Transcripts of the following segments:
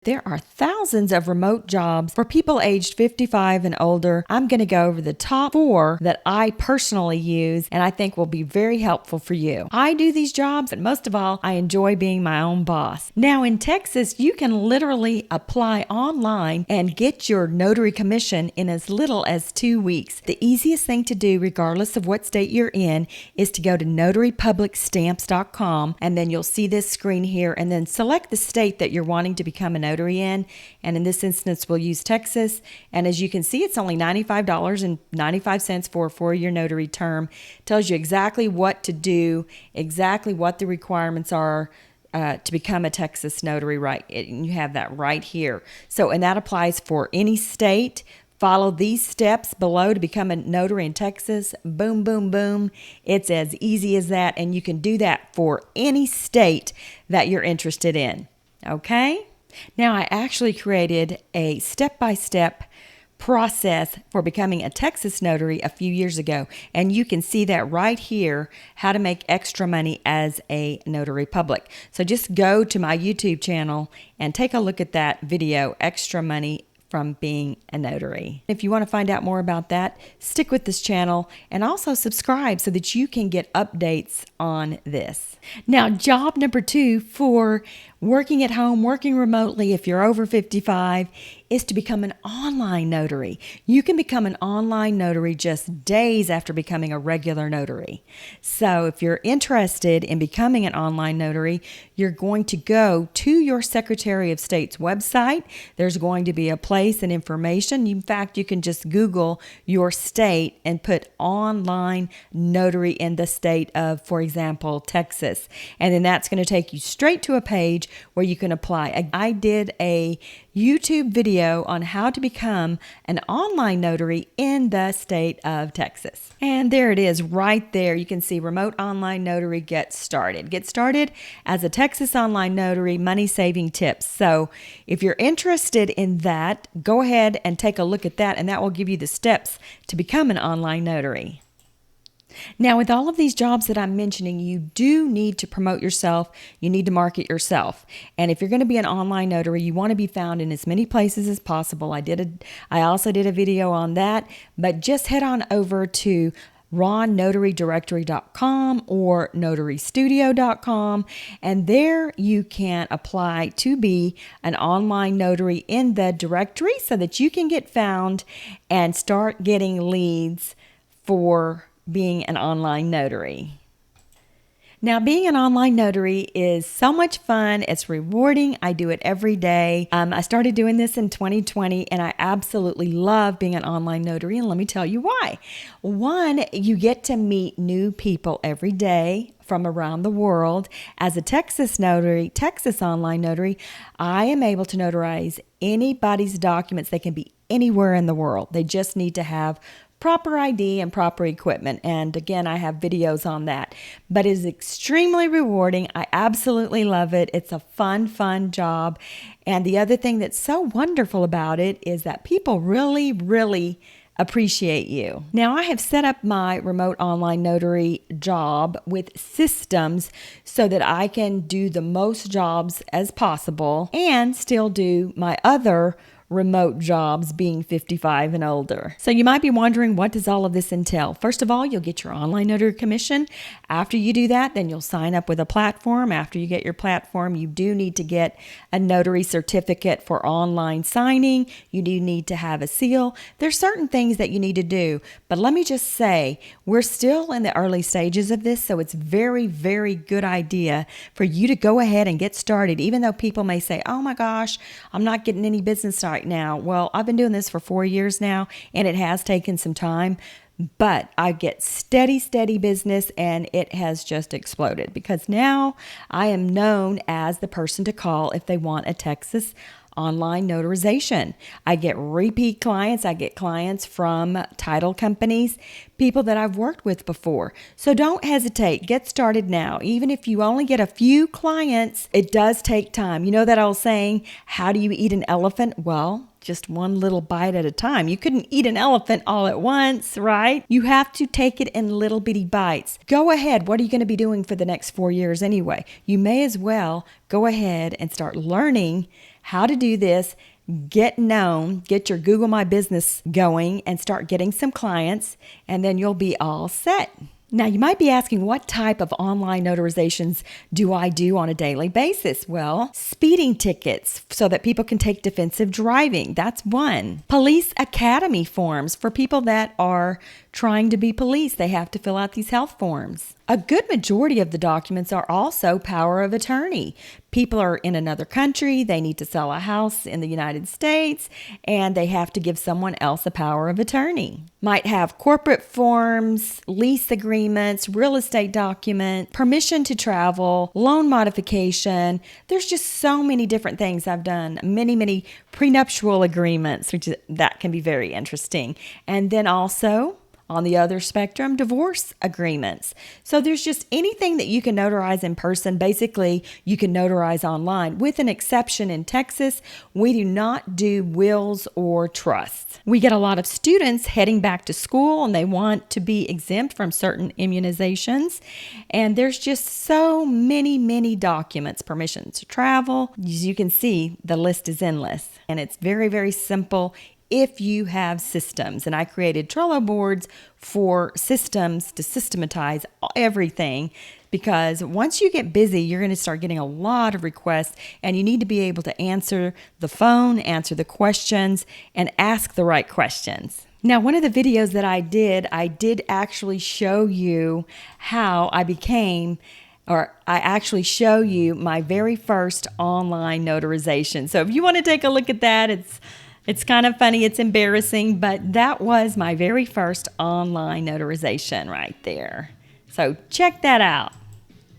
There are thousands of remote jobs for people aged 55 and older. I'm going to go over the top 4 that I personally use and I think will be very helpful for you. I do these jobs, but most of all, I enjoy being my own boss. Now in Texas, you can literally apply online and get your notary commission in as little as 2 weeks. The easiest thing to do, regardless of what state you're in, is to go to notarypublicstamps.com, and then you'll see this screen here, and then select the state that you're wanting to become a notary in, and in this instance we'll use Texas. And as you can see, it's only $95.95 for a 4-year notary term. It tells you exactly what to do, exactly what the requirements are to become a Texas notary, right? You have that right here. So, and that applies for any state. Follow these steps below to become a notary in Texas. Boom, boom, boom. It's as easy as that, and you can do that for any state that you're interested in. Okay? Now, I actually created a step-by-step process for becoming a Texas notary a few years ago, and you can see that right here, how to make extra money as a notary public. So just go to my YouTube channel and take a look at that video, Extra Money from Being a Notary. If you want to find out more about that, stick with this channel and also subscribe so that you can get updates on this. Now, job number 2 for working at home, working remotely if you're over 55, is to become an online notary. You can become an online notary just days after becoming a regular notary. So if you're interested in becoming an online notary, you're going to go to your Secretary of State's website. There's going to be a place and information. In fact, you can just Google your state and put online notary in the state of, for example, Texas. And then that's going to take you straight to a page where you can apply. I did a YouTube video on how to become an online notary in the state of Texas. And there it is right there. You can see Remote Online Notary Get Started. Get started as a Texas online notary, money saving tips. So if you're interested in that, go ahead and take a look at that, and that will give you the steps to become an online notary. Now, with all of these jobs that I'm mentioning, you do need to promote yourself. You need to market yourself. And if you're going to be an online notary, you want to be found in as many places as possible. I also did a video on that, but just head on over to ronnotarydirectory.com or notarystudio.com, and there you can apply to be an online notary in the directory so that you can get found and start getting leads for being an online notary. Now, being an online notary is so much fun. It's rewarding. I do it every day. I started doing this in 2020, and I absolutely love being an online notary, and let me tell you why. One, you get to meet new people every day from around the world. As a Texas notary, Texas online notary, I am able to notarize anybody's documents. They can be anywhere in the world. They just need to have proper ID and proper equipment. And again, I have videos on that. But it is extremely rewarding. I absolutely love it. It's a fun job. And the other thing that's so wonderful about it is that people really appreciate you. Now, I have set up my remote online notary job with systems so that I can do the most jobs as possible and still do my other remote jobs being 55 and older. So you might be wondering, what does all of this entail? First of all, you'll get your online notary commission. After you do that, then you'll sign up with a platform. After you get your platform, you do need to get a notary certificate for online signing. You do need to have a seal. There's certain things that you need to do, but let me just say, we're still in the early stages of this, so it's very good idea for you to go ahead and get started, even though people may say, oh my gosh, I'm not getting any business right now. Well, I've been doing this for 4 years now, and it has taken some time, but I get steady business, and it has just exploded because now I am known as the person to call if they want a Texas online notarization. I get repeat clients. I get clients from title companies, people that I've worked with before. So don't hesitate. Get started now. Even if you only get a few clients, it does take time. You know that old saying, how do you eat an elephant? Well, just one little bite at a time. You couldn't eat an elephant all at once, right? You have to take it in little bitty bites. Go ahead. What are you going to be doing for the next 4 years anyway? You may as well go ahead and start learning how to do this. Get known, get your Google My Business going and start getting some clients, and then you'll be all set. Now, you might be asking, what type of online notarizations do I do on a daily basis? Well, speeding tickets so that people can take defensive driving. That's one. Police academy forms for people that are trying to be police. They have to fill out these health forms. A good majority of the documents are also power of attorney. People are in another country, they need to sell a house in the United States, and they have to give someone else a power of attorney. Might have corporate forms, lease agreements, real estate document, permission to travel, loan modification. There's just so many different things I've done. Many prenuptial agreements, that can be very interesting. And then also, on the other spectrum, divorce agreements. So there's just anything that you can notarize in person. Basically, you can notarize online. With an exception in Texas, we do not do wills or trusts. We get a lot of students heading back to school and they want to be exempt from certain immunizations. And there's just so many documents, permission to travel. As you can see, the list is endless. And it's very simple if you have systems. And I created Trello boards for systems to systematize everything, because once you get busy, you're going to start getting a lot of requests, and you need to be able to answer the phone, answer the questions, and ask the right questions. Now, one of the videos that I did actually show you how I actually show you my very first online notarization. So if you want to take a look at that, it's kind of funny, it's embarrassing, but that was my very first online notarization right there. So check that out.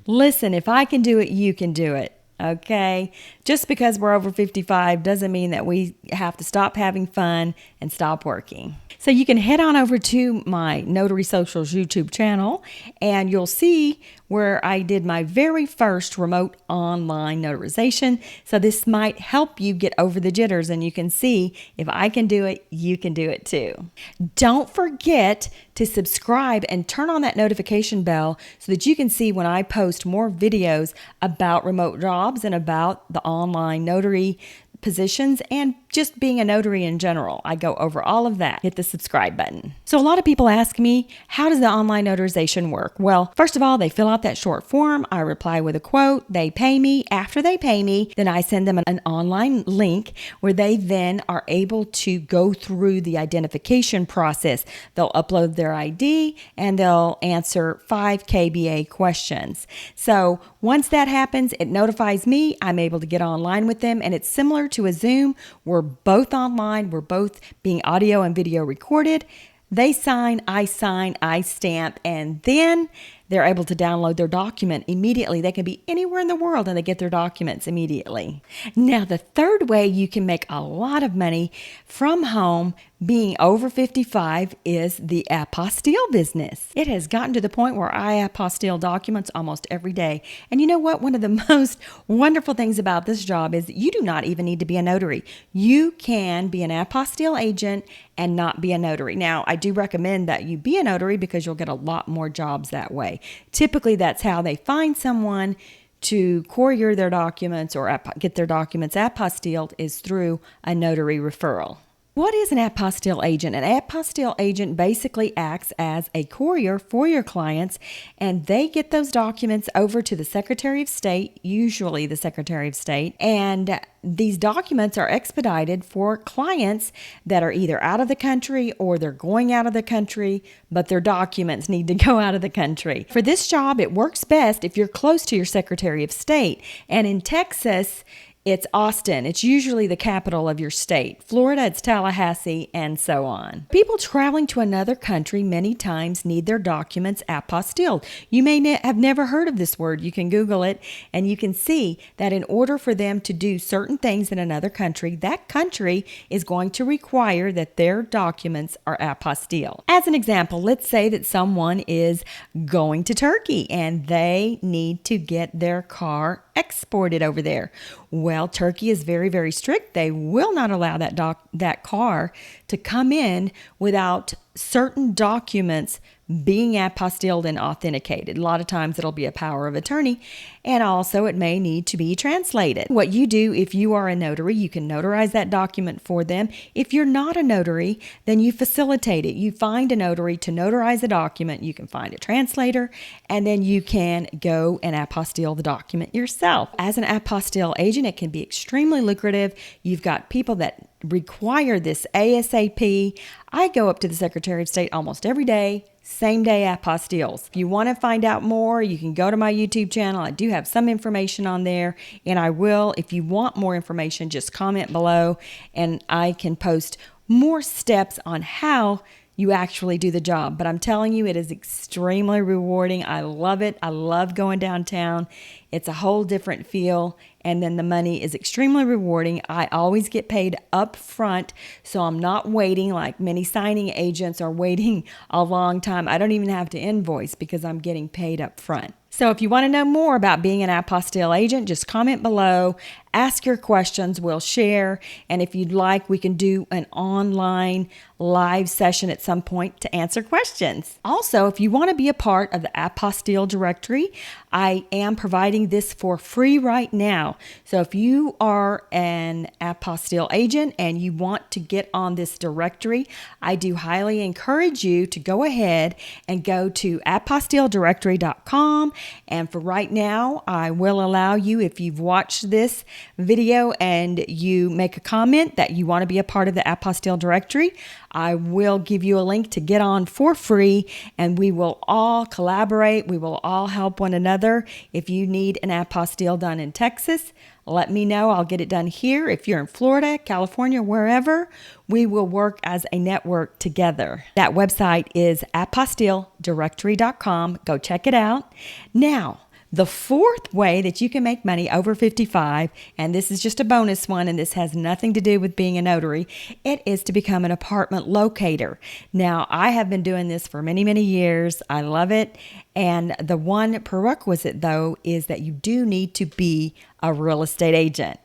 Listen, if I can do it, you can do it, okay? Just because we're over 55 doesn't mean that we have to stop having fun and stop working. So you can head on over to my Notary Socials YouTube channel, and you'll see where I did my very first remote online notarization. So this might help you get over the jitters, and you can see if I can do it, you can do it too. Don't forget to subscribe and turn on that notification bell so that you can see when I post more videos about remote jobs and about the online notary positions and just being a notary in general. I go over all of that. Hit the subscribe button. So a lot of people ask me, how does the online notarization work? Well, first of all, they fill out that short form. I reply with a quote. They pay me. After they pay me, then I send them an online link where they then are able to go through the identification process. They'll upload their ID and they'll answer 5 KBA questions. So once that happens, it notifies me. I'm able to get online with them, and it's similar to a Zoom. We're both online. We're both being audio and video recorded. They sign, I stamp, and then they're able to download their document immediately. They can be anywhere in the world and they get their documents immediately. Now, the third way you can make a lot of money from home being over 55 is the apostille business. It has gotten to the point where I apostille documents almost every day. And you know what? One of the most wonderful things about this job is you do not even need to be a notary. You can be an apostille agent and not be a notary. Now, I do recommend that you be a notary because you'll get a lot more jobs that way. Typically, that's how they find someone to courier their documents or get their documents apostilled, is through a notary referral. What is an apostille agent? An apostille agent basically acts as a courier for your clients, and they get those documents over to the Secretary of State, usually the Secretary of State, and these documents are expedited for clients that are either out of the country or they're going out of the country, but their documents need to go out of the country. For this job, it works best if you're close to your Secretary of State. And in Texas, it's Austin. It's usually the capital of your state. Florida, it's Tallahassee, and so on. People traveling to another country many times need their documents apostilled. You may have never heard of this word. You can Google it, and you can see that in order for them to do certain things in another country, that country is going to require that their documents are apostilled. As an example, let's say that someone is going to Turkey, and they need to get their car exported over there. Well, Turkey is very, very strict. They will not allow that car to come in without certain documents being apostilled and authenticated. A lot of times it'll be a power of attorney, and also it may need to be translated. What you do if you are a notary, you can notarize that document for them. If you're not a notary, then you facilitate it. You find a notary to notarize the document. You can find a translator, and then you can go and apostille the document yourself. As an apostille agent, it can be extremely lucrative. You've got people that require this ASAP. I go up to the Secretary of State almost every day, same day apostilles. If you want to find out more, you can go to my YouTube channel. I do have some information on there, and I will, if you want more information, just comment below and I can post more steps on how you actually do the job. But I'm telling you, it is extremely rewarding. I love it. I love going downtown. It's a whole different feel. And then the money is extremely rewarding. I always get paid up front, so I'm not waiting like many signing agents are waiting a long time. I don't even have to invoice because I'm getting paid up front. So if you want to know more about being an apostille agent, just comment below, ask your questions, we'll share. And if you'd like, we can do an online live session at some point to answer questions. Also, if you want to be a part of the Apostille directory, I am providing this for free right now. So if you are an apostille agent and you want to get on this directory, I do highly encourage you to go ahead and go to apostilledirectory.com. And for right now, I will allow you, if you've watched this video and you make a comment that you want to be a part of the Apostille directory, I will give you a link to get on for free, and we will all collaborate. We will all help one another. If you need an apostille done in Texas, let me know. I'll get it done here. If you're in Florida, California, wherever, we will work as a network together. That website is apostilledirectory.com. Go check it out. Now, the fourth way that you can make money over 55, and this is just a bonus one, and this has nothing to do with being a notary, it is to become an apartment locator. Now, I have been doing this for many, many years. I love it. And the one prerequisite, though, is that you do need to be a real estate agent.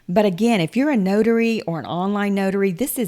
But again, if you're a notary or an online notary, this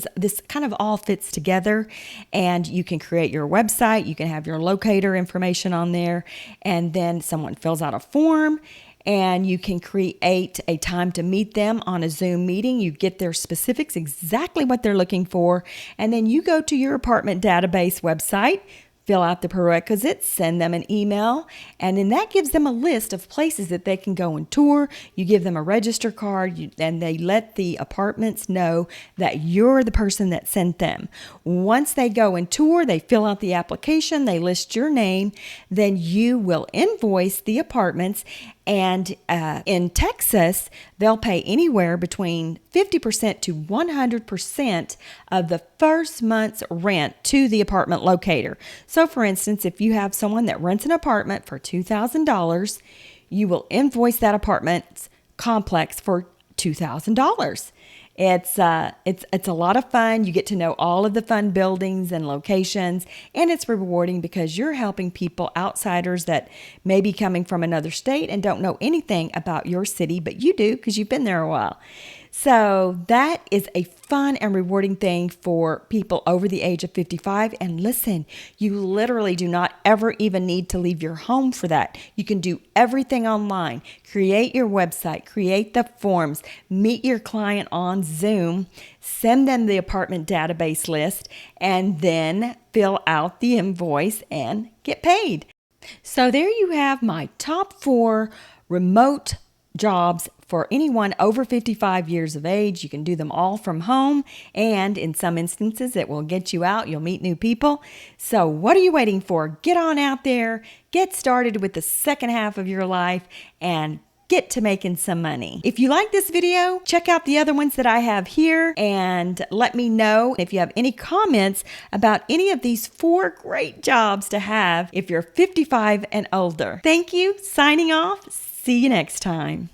kind of all fits together, and you can create your website. You can have your locator information on there, and then someone fills out a form, and you can create a time to meet them on a Zoom meeting. You get their specifics, exactly what they're looking for, and then you go to your apartment database website, fill out the prerequisites, send them an email, and then that gives them a list of places that they can go and tour. You give them a register card, and they let the apartments know that you're the person that sent them. Once they go and tour, they fill out the application, they list your name, then you will invoice the apartments. And in Texas, they'll pay anywhere between 50% to 100% of the first month's rent to the apartment locator. So for instance, if you have someone that rents an apartment for $2,000, you will invoice that apartment complex for $2,000. It's a lot of fun. You get to know all of the fun buildings and locations, and it's rewarding because you're helping people, outsiders that may be coming from another state and don't know anything about your city, but you do because you've been there a while. So that is a fun and rewarding thing for people over the age of 55. And listen, you literally do not ever even need to leave your home for that. You can do everything online. Create your website, create the forms, meet your client on Zoom, send them the apartment database list, and then fill out the invoice and get paid. So there you have my top 4 remote jobs for anyone over 55 years of age. You can do them all from home, and in some instances it will get you out. You'll meet new people. So what are you waiting for? Get on out there, get started with the second half of your life, and get to making some money. If you like this video, check out the other ones that I have here, and let me know if you have any comments about any of these 4 great jobs to have if you're 55 and older. Thank you. Signing off. See you next time.